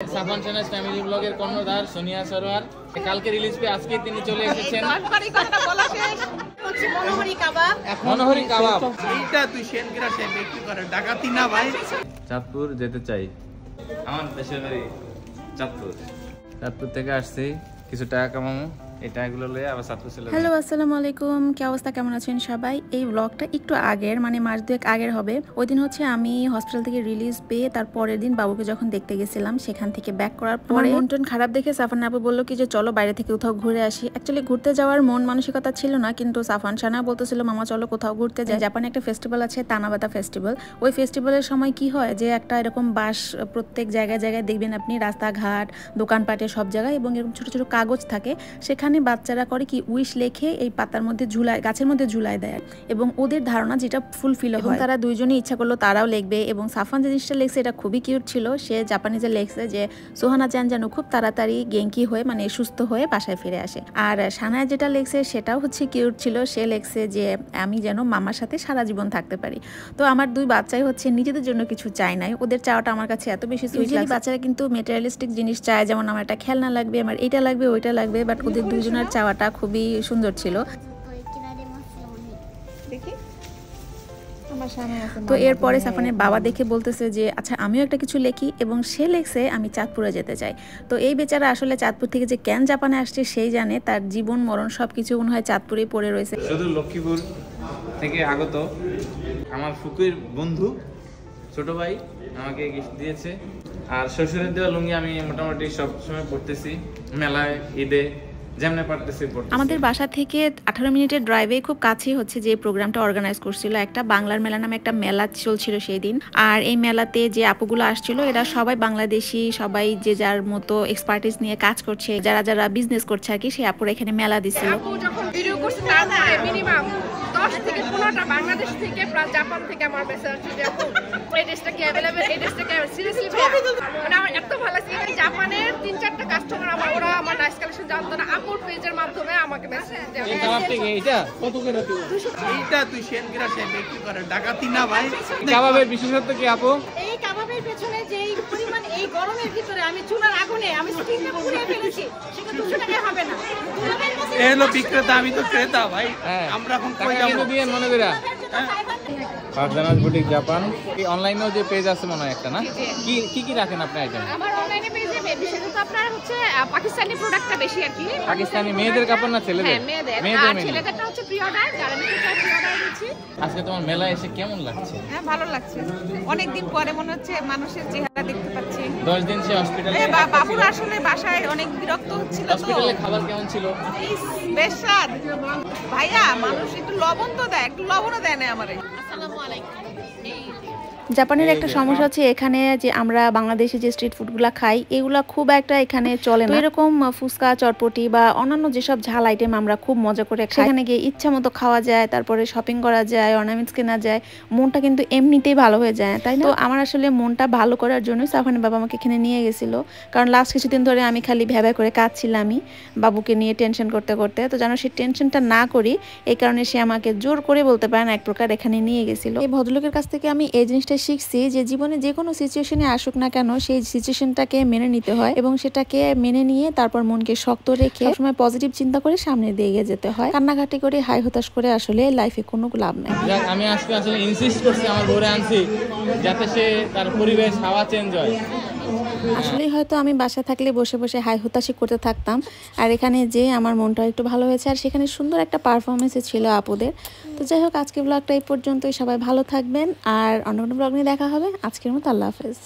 Safan Shahnaz family ব্লগের কর্ণধার সোনিয়া সরোয়ার কালকে রিলিজ পেয়ে আজকে তিনি চলে এসেছেন। মনোহরি কাবাব এইটা তুই সেনগ্রাসে বিক্রি করে ডাকাতি না ভাই। চাঁদপুর যেতে চাই, আমার দেশের বাড়ি চাঁদপুর। চাঁদপুর থেকে আসছি, কিছু টাকা কামাবো, এই টাকাগুলো লয়ে আবার চাঁদপুর চলে। হ্যালো, আসসালামু আলাইকুম। কি অবস্থা, কেমন আছেন সবাই? এই ব্লগটা একটু আগের, মানে মাস দুয়েক আগের হবে। ওই দিন হচ্ছে আমি হসপিটাল থেকে রিলিজ পেয়ে তার পরের দিন বাবুকে যখন দেখতে গেছিলাম, সেখান থেকে ব্যাক করার পরে মন টন খারাপ দেখে সাফান আপু বললো কি যে চলো বাইরে থেকে কোথাও ঘুরে আসি। অ্যাকচুয়ালি ঘুরতে যাওয়ার মন মানসিকতা ছিল না, কিন্তু সাফান শাহনা বলতেছিল মামা চলো কোথাও ঘুরতে যাই। জাপানে একটা ফেস্টিভ্যাল আছে, তানাবাতা ফেস্টিভ্যাল। ওই ফেস্টিভ্যালের সময় কি হয় যে একটা এরকম বাঁশ প্রত্যেক জায়গায় জায়গায় দেখবেন আপনি, রাস্তাঘাট, দোকানপাটে সব জায়গায়, এবং এরকম ছোট ছোট কাগজ থাকে, সেখানে বাচ্চারা করে কি উইশ লেখে এই পাতার মধ্যে ঝুলায়, গাছের মধ্যে ঝুলায় দেয়, এবং ওদের ধারণা যেটা ফুলফিল হয়। তারা দুইজনই ইচ্ছা করলো তারাও লিখবে, এবং সাফান যে জিনিসটা লিখছে এটা খুবই কিউট ছিল। সে জাপানিজে লিখছে যে সোহানা চান যেন খুব তাড়াতাড়ি গেঙ্কি হয়ে, মানে সুস্থ হয়ে বাসায় ফিরে আসে। আর সানায় যেটা লিখছে সেটাও হচ্ছে কিউট ছিল। সে লিখছে যে আমি যেন মামার সাথে সারা জীবন থাকতে পারি। তো আমার দুই বাচ্চাই হচ্ছে নিজেদের জন্য কিছু চাই নাই, ওদের চাওয়াটা আমার কাছে এত বেশি সুইট লাগছে। বাচ্চারা কিন্তু মেটেরিয়ালিস্টিক জিনিস চায়, যেমন আমার একটা খেলনা লাগবে, আমার এটা লাগবে, ওইটা লাগবে, বাট ওদের দুজনের চাওয়াটা খুবই সুন্দর ছিল। তো এরপরে সাফানের বাবা দেখে বলতেছে যে আচ্ছা আমিও একটা কিছু লিখি, এবং সে লেখছে আমি চাঁদপুরে যেতে চাই। তো এই বেচারা আসলে চাঁদপুর থেকে যে কেন জাপানে আসছে সেই জানে, তার জীবন মরণ সবকিছু মনে হয় চাঁদপুরেই পড়ে রয়েছে। শুধু লক্ষ্মীপুর থেকে আগত আমার ফুকুর বন্ধু ছোট ভাই আমাকে গিফট দিয়েছে। আর শ্বশুরের দেওয়া লুঙ্গি আমি মোটামুটি সবসময় পড়তেছি, মেলায়, ঈদে, যেমনে পারতেছি পড়তেছি। আমাদের বাসা থেকে 18 মিনিটের ড্রাইভে খুব কাছেই হচ্ছে যে প্রোগ্রামটা অর্গানাইজ করছিল, একটা বাংলার মেলা নামে একটা মেলা চলছিল সেই দিন। আর এই মেলাতে যে আপুগুলো আসছিল এরা সবাই বাংলাদেশি, সবাই যে যার মতো এক্সপার্টিস নিয়ে কাজ করছে, যারা যারা বিজনেস করছে আর কি, সেই আপুরা এখানে মেলা দিছিল। যখন ভিডিও করছে তারপরে মিনিমাম 10 থেকে 15টা বাংলাদেশ থেকে প্লাস জাপান থেকে আমার মেসেজ আসছে যে আপু এই ড্রেসটা কি अवेलेबल, এই ড্রেসটা কি সিরিয়াসলি মানে আমার এত ভালো লাগছে। এখানে জাপানের 3-4টা কাস্টমার ওরা আমার নাইস কালেকশন জানতো না, আপুর পেজের মাধ্যমে আমাকে মেসেজ দেয়। এই কাবাব থেকে এইটা কত করে দিও? এইটা তুই সেনগ্রাসে বিক্রি করে ডাকাতি না ভাই। কাবাবের বিশেষত্ব কি আপু? এই কাবাবের পেছনে যে পরিমাণ, এই গরমের ভিতরে আমি চুলার আগুনে আমি স্টিমটা পুড়িয়ে ফেলেছি, সেটা 200 টাকায় হবে না। এই হলো বিক্রেতা, আমি তো ক্রেতা ভাই। আমরা এখন কই যাব? দিয়ে মনে করা ফারজানাস বুটিক জাপান। এই অনলাইনেও যে পেজ আছে মনে হয় একটা, না? কি কি রাখেন আপনি আইটেম? আমার অনলাইনে পেজে বিশেষত আপনার হচ্ছে পাকিস্তানি প্রোডাক্টটা বেশি আর কি। পাকিস্তানি মেয়েদের কাপড় না ছেলেদের? হ্যাঁ, মেয়েদের। আর ছেলেদেরটা হচ্ছে প্রি অর্ডার, যারা নিতে চায় প্রি অর্ডার দিচ্ছি। আজকে তোমার মেলা এসে কেমন লাগছে? হ্যাঁ, ভালো লাগছে। অনেকদিন পরে মনে হচ্ছে মানুষের চেহারা দেখতে পাচ্ছি। 10 দিন সে হসপিটালে। বাবুর আসলে বাসায় অনেক বিরক্ত হচ্ছিল তো। হসপিটালে খাবার কেমন ছিল? বেশ স্বাদ। ভাইয়া মানুষ একটু লবণ তো দেয়, একটু লবণও দেয় না আমারে। আসসালামু আলাইকুম। জাপানের একটা সমস্যা হচ্ছে এখানে যে আমরা বাংলাদেশি যে স্ট্রিট ফুডগুলা খাই এগুলা খুব একটা এখানে চলে না। এরকম ফুচকা, চটপটি বা অন্যান্য যেসব ঝাল আইটেম আমরা খুব মজা করে খাই, সেখানে গিয়ে ইচ্ছা মতো খাওয়া যায়, তারপরে শপিং করা যায়, অর্নামেন্টস কেনা যায়, মনটা কিন্তু এমনিতেই ভালো হয়ে যায়, তাই না? তো আমার আসলে মনটা ভালো করার জন্য সাফানের বাবা আমাকে এখানে নিয়ে গেছিল, কারণ লাস্ট কিছুদিন ধরে আমি খালি ভেবে করে কাঁদছিলামই বাবুকে নিয়ে টেনশন করতে করতে। তো যেন সেই টেনশনটা না করি এই কারণে সে আমাকে জোর করে বলতে পারেন এক প্রকার এখানে নিয়ে গেছিল। এই ভদ্রলোকের কাছ থেকে আমি এই জিনিসটা শিখছি যে জীবনে যে কোনো সিচুয়েশনে আসুক না কেন, সেই সিচুয়েশনটাকে মেনে নিতে হয়, এবং সেটাকে মেনে নিয়ে তারপর মনকে শক্ত রেখে সবসময় পজিটিভ চিন্তা করে সামনে দিয়ে এগিয়ে যেতে হয়। কান্নাকাটি করে হাই হতাশ করে আসলে লাইফে কোনো লাভ নাই। আমি আজকে আসলে ইনসিস্ট করছি আমার ঘরে আনছি যাতে সে তার পরিবেশ হাওয়া চেঞ্জ হয়। আসলে হয়তো আমি বাসায় থাকলে বসে বসে হাই হতাশি করতে থাকতাম, আর এখানে যে আমার মনটা একটু ভালো হয়েছে, আর সেখানে সুন্দর একটা পারফরমেন্স ছিল আপুদের। তো যাই হোক, আজকের ব্লগটা এই পর্যন্তই। সবাই ভালো থাকবেন, আর অন্য কোনো ব্লগ নিয়ে দেখা হবে। আজকের মতো আল্লাহ হাফেজ।